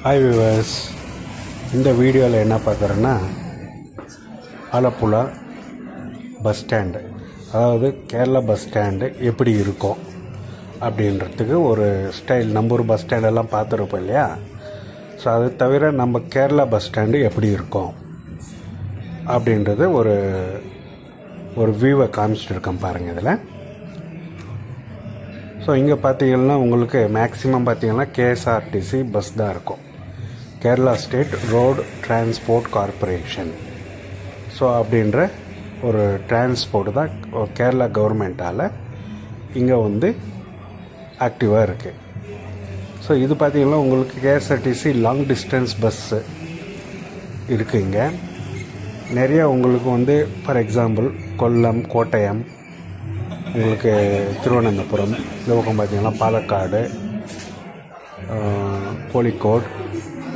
Hi viewers, இந்த வீடியோவில் என்ன பார்க்குறேன்னா ஆலப்புழா பஸ் ஸ்டாண்டு, அதாவது கேரளா பஸ் ஸ்டாண்டு எப்படி இருக்கும் அப்படின்றதுக்கு ஒரு ஸ்டைல். நம்ம ஒரு பஸ் ஸ்டாண்டெல்லாம் பார்த்துருப்போம் இல்லையா? ஸோ அது தவிர நம்ம கேரளா பஸ் ஸ்டாண்டு எப்படி இருக்கும் அப்படின்றது ஒரு வியூவை காமிச்சிட்டு இருக்கேன் பாருங்கள் இதில். ஸோ இங்கே பார்த்தீங்கன்னா உங்களுக்கு மேக்ஸிமம் பார்த்தீங்கன்னா கேஎஸ்ஆர்டிசி பஸ் தான் இருக்கும், Kerala state road transport corporation. So அப்படின்ற ஒரு டிரான்ஸ்போர்ட் தான் கேரளா கவர்மெண்ட்டால் இங்கே வந்து ஆக்டிவாக இருக்குது. ஸோ இது பார்த்திங்கன்னா உங்களுக்கு கேஎஸ்ஆர்டிசி லாங் டிஸ்டன்ஸ் பஸ்ஸு இருக்குது இங்கே நிறையா. உங்களுக்கு வந்து ஃபார் எக்ஸாம்பிள் கொல்லம், கோட்டயம், உங்களுக்கு திருவனந்தபுரம், இந்த பக்கம் பார்த்திங்கன்னா பாலக்காடு, கோழிக்கோட்,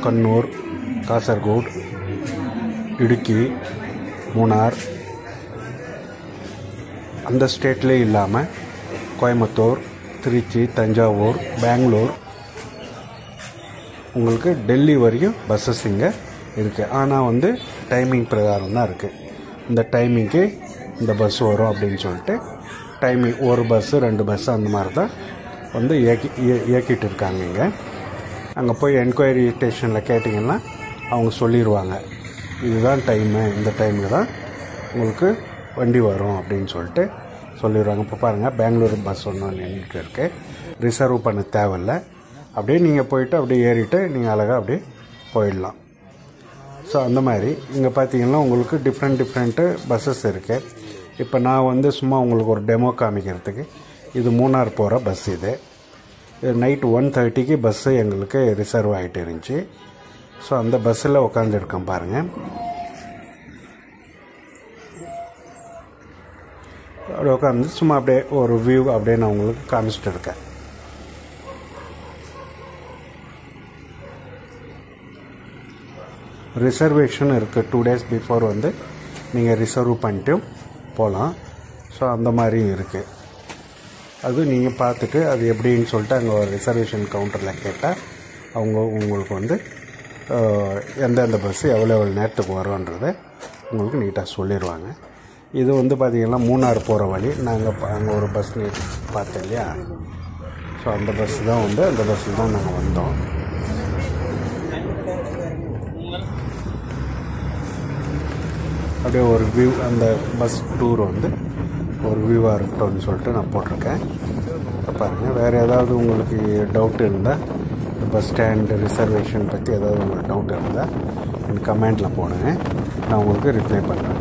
கண்ணூர், காசர்கோடு, இடுக்கி, மூணார், அந்த ஸ்டேட்லேயே இல்லாமல் கோயம்புத்தூர், திருச்சி, தஞ்சாவூர், பெங்களூர், உங்களுக்கு டெல்லி வரையும் பஸ்ஸஸ் இங்கே இருக்குது. ஆனால் வந்து டைமிங் பிரகாரம் தான் இருக்குது. இந்த டைமிங்க்கு இந்த பஸ் வரும் அப்படின்னு சொல்லிட்டு டைமிங் ஒரு பஸ்ஸு 2 பஸ்ஸு அந்த மாதிரி தான் வந்து இயக்கிட்டு இருக்காங்க இங்கே. அங்கே போய் என்கொயரி ஸ்டேஷனில் கேட்டிங்கன்னா அவங்க சொல்லிடுவாங்க, இதுதான் டைமு, இந்த டைமுக்கு தான் உங்களுக்கு வண்டி வரும் அப்படின்னு சொல்லிட்டு சொல்லிடுவாங்க. இப்போ பாருங்கள், பெங்களூர் பஸ் ஒன்று நின்றுட்டு இருக்குது, ரிசர்வ் பண்ண தேவையில்லை. அப்படியே நீங்கள் போயிட்டு அப்படியே ஏறிட்டு நீங்கள் அழகாக அப்படியே போயிடலாம். ஸோ அந்த மாதிரி இங்கே பார்த்தீங்கன்னா உங்களுக்கு டிஃப்ரெண்ட்டு பஸ்ஸஸ் இருக்குது. இப்போ நான் வந்து சும்மா உங்களுக்கு ஒரு டெமோ காமிக்கிறதுக்கு, இது மூணார் போகிற பஸ். இது நைட்டு 1:30க்கு பஸ்ஸு எங்களுக்கு ரிசர்வ் ஆகிட்டு இருந்துச்சு. ஸோ அந்த பஸ்ஸில் உட்காந்துருக்கேன் பாருங்கள். அப்படி உட்காந்து சும்மா அப்படியே ஒரு வியூ அப்படியே நான் உங்களுக்கு காமிச்சிட்டு இருக்கேன். ரிசர்வேஷன் இருக்குது, 2 days பிஃபோர் வந்து நீங்கள் ரிசர்வ் பண்ணிட்டு போகலாம். ஸோ அந்த மாதிரியும் இருக்குது. அது நீங்கள் பார்த்துட்டு அது எப்படின்னு சொல்லிட்டு அங்கே ஒரு ரிசர்வேஷன் கவுண்டரில் கேட்டால் அவங்க உங்களுக்கு வந்து எந்தெந்த பஸ்ஸு எவ்வளோ நேரத்துக்கு வரும்ன்றதை உங்களுக்கு நீட்டாக சொல்லிடுவாங்க. இது வந்து பார்த்திங்கன்னா மூணார் போகிற வழி. நாங்கள் அங்கே ஒரு பஸ் பார்த்தோம் இல்லையா? ஸோ அந்த பஸ் தான் வந்து அந்த பஸ்ஸில் தான் நாங்கள் வந்தோம். அப்படியே ஒரு வியூ, அந்த பஸ் டூர் வந்து ஒரு வியூவாக இருக்கட்டும்னு சொல்லிட்டு நான் போட்டிருக்கேன். பாருங்கள், வேறு ஏதாவது உங்களுக்கு டவுட் இருந்தால், பஸ் ஸ்டாண்டு ரிசர்வேஷன் பற்றி ஏதாவது உங்களுக்கு டவுட் இருந்தால் எனக்கு கமெண்டில் போடுங்க, நான் உங்களுக்கு ரிப்ளை பண்ணுறேன்.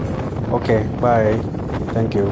ஓகே, பாய், தேங்க்யூ.